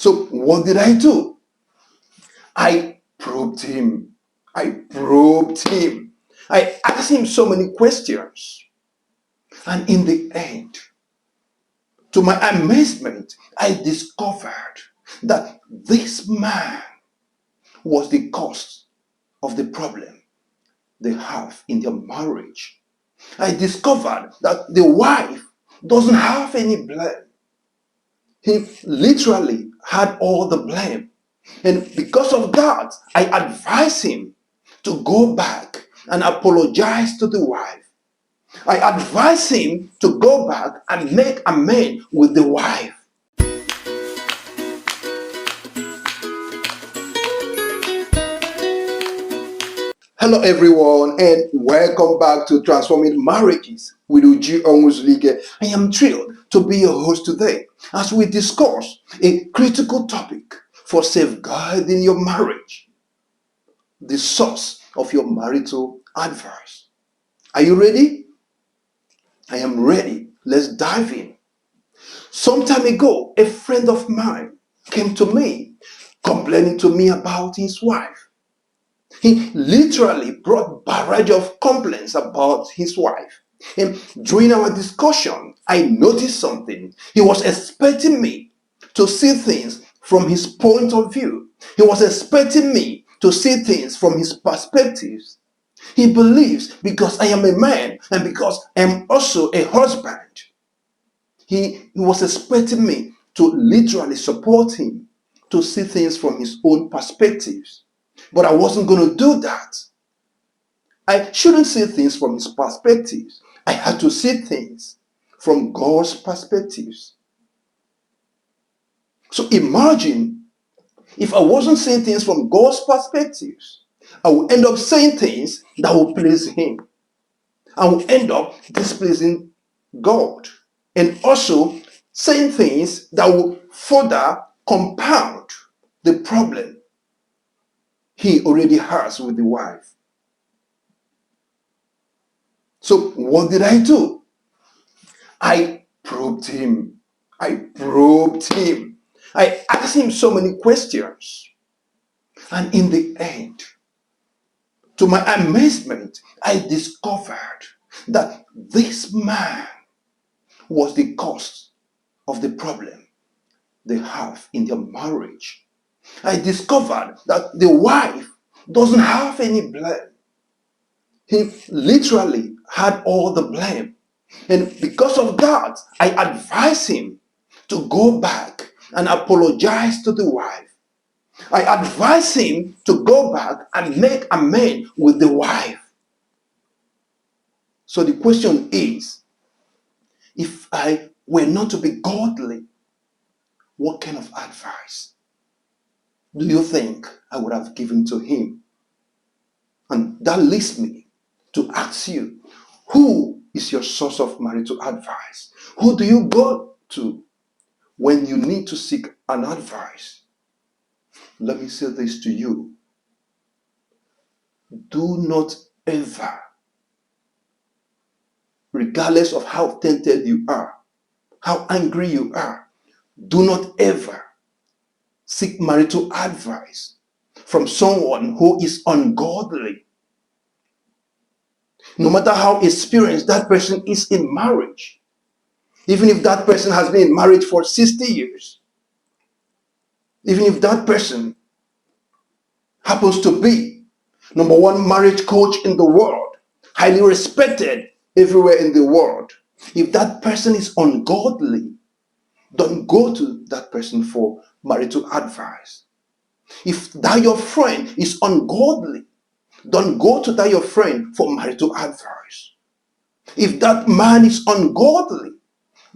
So what did I do? I probed him. I probed him. I asked him so many questions. And in the end, to my amazement, I discovered that this man was the cause of the problem they have in their marriage. I discovered that the wife doesn't have any blame. He literally had all the blame. And because of that, I advise him to go back and apologize to the wife. I advise him to go back and make amends with the wife. Hello everyone and welcome back to Transforming Marriages with Uji Onwuzlige. I am thrilled to be your host today as we discuss a critical topic for safeguarding your marriage, the source of your marital advice. Are you ready? I am ready. Let's dive in. Some time ago, a friend of mine came to me complaining to me about his wife. He literally brought barrage of complaints about his wife. And during our discussion, I noticed something. He was expecting me to see things from his point of view. He was expecting me to see things from his perspectives. He believes because I am a man and because I am also a husband, he was expecting me to literally support him, to see things from his own perspectives. But I wasn't going to do that. I shouldn't see things from his perspectives. I had to see things from God's perspectives. So imagine if I wasn't seeing things from God's perspectives, I would end up saying things that will please him. I will end up displeasing God. And also saying things that will further compound the problem he already has with the wife. So what did I do? I probed him. I probed him. I asked him so many questions. And in the end, to my amazement, I discovered that this man was the cause of the problem they have in their marriage. I discovered that the wife doesn't have any blame. He literally had all the blame. And because of that, I advise him to go back and apologize to the wife. I advise him to go back and make amends with the wife. So the question is, if I were not to be godly, what kind of advice do you think I would have given to him? And that leads me to ask you, who is your source of marital advice? Who do you go to when you need to seek an advice? Let me say this to you. Do not ever, regardless of how tempted you are, how angry you are, do not ever seek marital advice from someone who is ungodly. No matter how experienced that person is in marriage, even if that person has been in marriage for 60 years, even if that person happens to be number one marriage coach in the world, highly respected everywhere in the world, if that person is ungodly, don't go to that person for marital advice. If that your friend is ungodly, don't go to that your friend for marital advice. If that man is ungodly,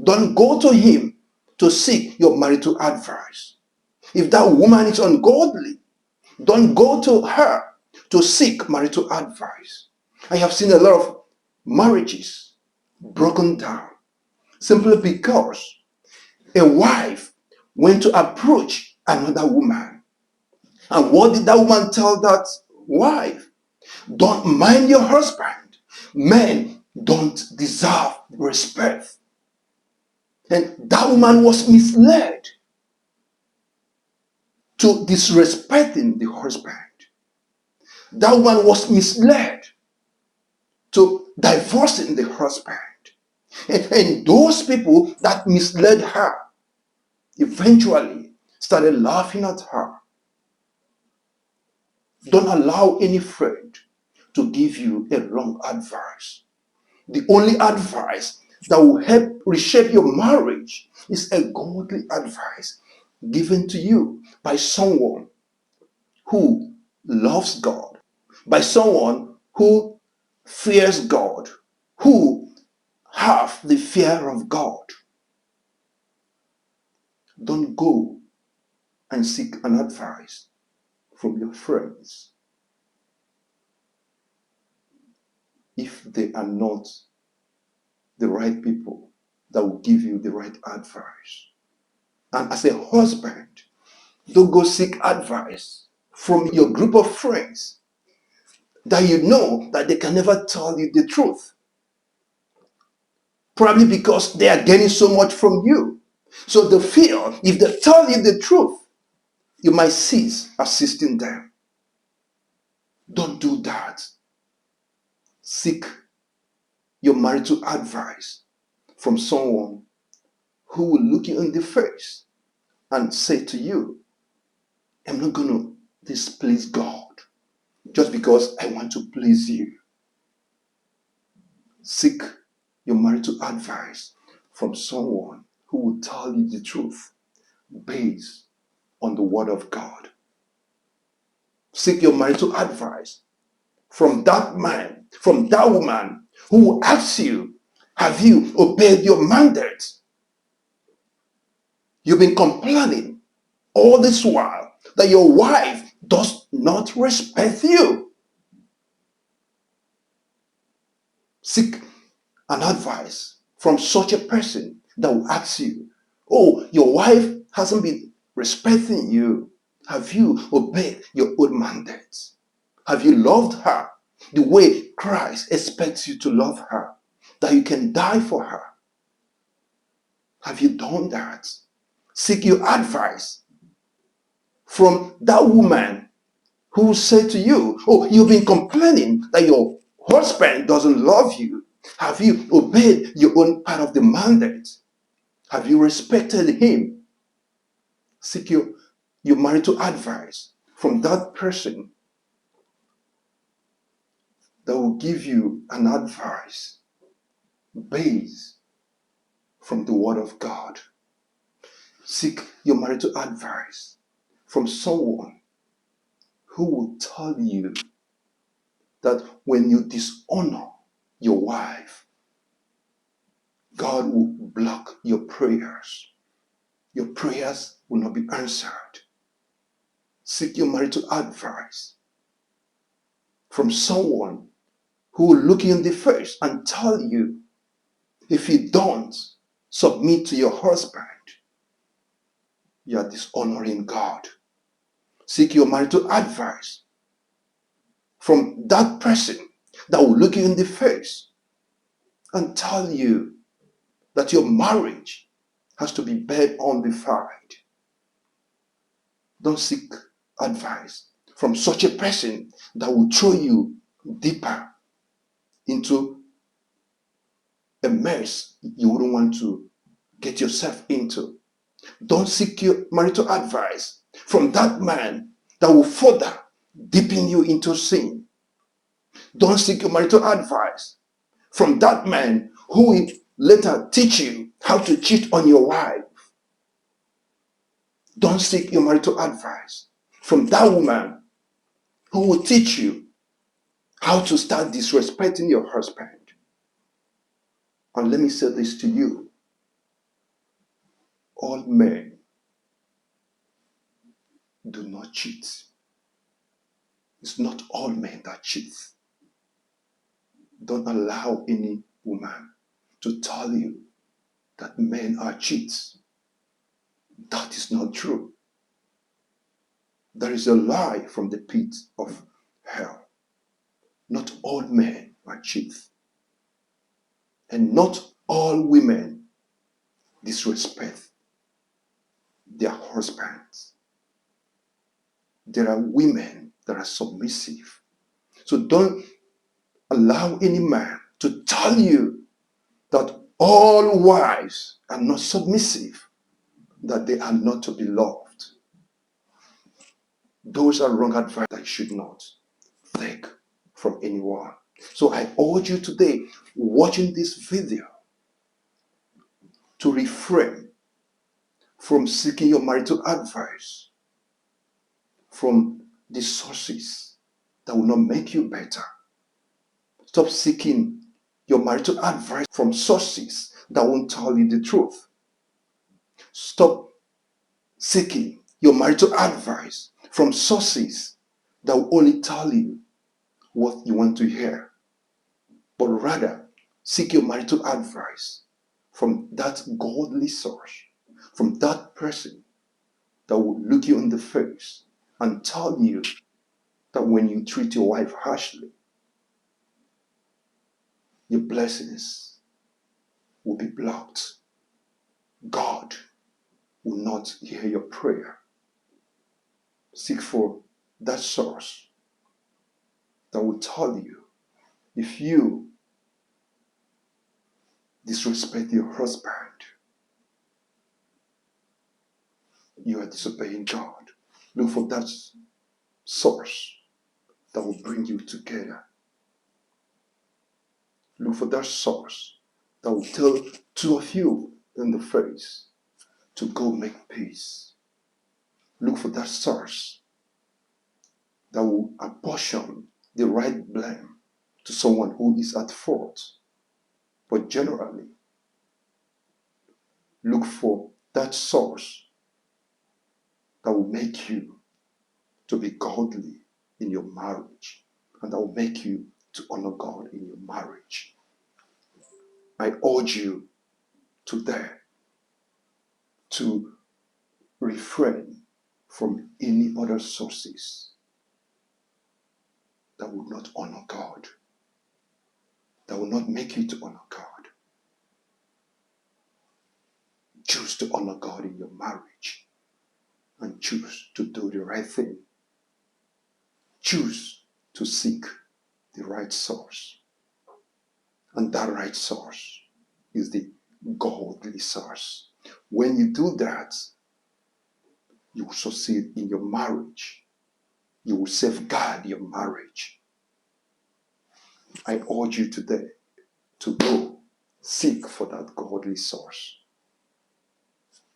don't go to him to seek your marital advice. If that woman is ungodly, don't go to her to seek marital advice. I have seen a lot of marriages broken down simply because a wife went to approach another woman. And what did that woman tell that wife? Don't mind your husband. Men don't deserve respect. And that woman was misled. to disrespecting the husband. That woman was misled to divorcing the husband. And those people that misled her eventually started laughing at her. Don't allow any friend to give you a wrong advice. The only advice that will help reshape your marriage is a godly advice given to you by someone who loves God, by someone who fears God, who have the fear of God. Don't go and seek an advice from your friends if they are not the right people that will give you the right advice. And as a husband, don't go seek advice from your group of friends that you know that they can never tell you the truth. Probably because they are getting so much from you. So they feel if they tell you the truth, you might cease assisting them. Don't do that. Seek your marital advice from someone who will look you in the face and say to you, I'm not going to displease God just because I want to please you. Seek your marital advice from someone who will tell you the truth based on the word of God. Seek your marital advice from that man, from that woman who will ask you, have you obeyed your mandate? You've been complaining all this while that your wife does not respect you. Seek an advice from such a person that will ask you, oh, your wife hasn't been respecting you. Have you obeyed your own mandates? Have you loved her the way Christ expects you to love her? That you can die for her? Have you done that? Seek your advice from that woman who said to you, oh, you've been complaining that your husband doesn't love you. Have you obeyed your own part of the mandate? Have you respected him? Seek your marital advice from that person that will give you an advice based from the word of God. Seek your marital advice from someone who will tell you that when you dishonor your wife, God will block your prayers. Your prayers will not be answered. Seek your marital advice from someone who will look you in the face and tell you, if you don't submit to your husband, you are dishonoring God. Seek your marital advice from that person that will look you in the face and tell you that your marriage has to be bed undefined. Don't seek advice from such a person that will throw you deeper into a mess you wouldn't want to get yourself into. Don't seek your marital advice from that man that will further deepen you into sin. Don't seek your marital advice from that man who will later teach you how to cheat on your wife. Don't seek your marital advice from that woman who will teach you how to start disrespecting your husband. And let me say this to you, all men do not cheat. It's not all men that cheat. Don't allow any woman to tell you that men are cheats. That is not true. There is a lie from the pit of hell. Not all men are cheats. And not all women disrespect their husbands. there are women that are submissive. So don't allow any man to tell you that all wives are not submissive, that they are not to be loved. Those are wrong advice that you should not take from anyone. So I urge you today, watching this video, to refrain from seeking your marital advice from the sources that will not make you better. Stop seeking your marital advice from sources that won't tell you the truth. Stop seeking your marital advice from sources that will only tell you what you want to hear. But rather, seek your marital advice from that godly source, from that person that will look you in the face and tell you that when you treat your wife harshly, your blessings will be blocked. God will not hear your prayer. Seek for that source that will tell you if you disrespect your husband, you are disobeying God. Look for that source that will bring you together. Look for that source that will tell two of you in the face to go make peace. Look for that source that will apportion the right blame to someone who is at fault. But generally, look for that source that will make you to be godly in your marriage, and that will make you to honor God in your marriage. I urge you today to refrain from any other sources that will not honor God, that will not make you to honor God. Choose to honor God in your marriage and choose to do the right thing. Choose to seek the right source. And that right source is the godly source. When you do that, you will succeed in your marriage. You will safeguard your marriage. I urge you today to go seek for that godly source,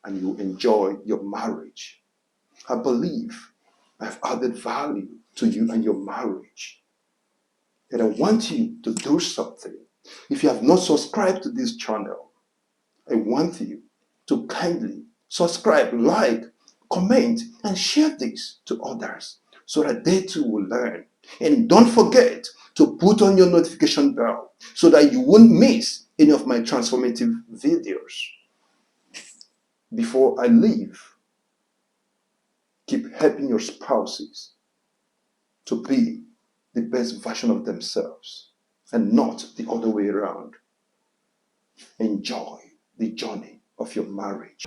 and you enjoy your marriage. I believe I've added value to you and your marriage. And I want you to do something. If you have not subscribed to this channel, I want you to kindly subscribe, like, comment, and share this to others so that they too will learn. And don't forget to put on your notification bell so that you won't miss any of my transformative videos. Before I leave, keep helping your spouses to be the best version of themselves and not the other way around. Enjoy the journey of your marriage.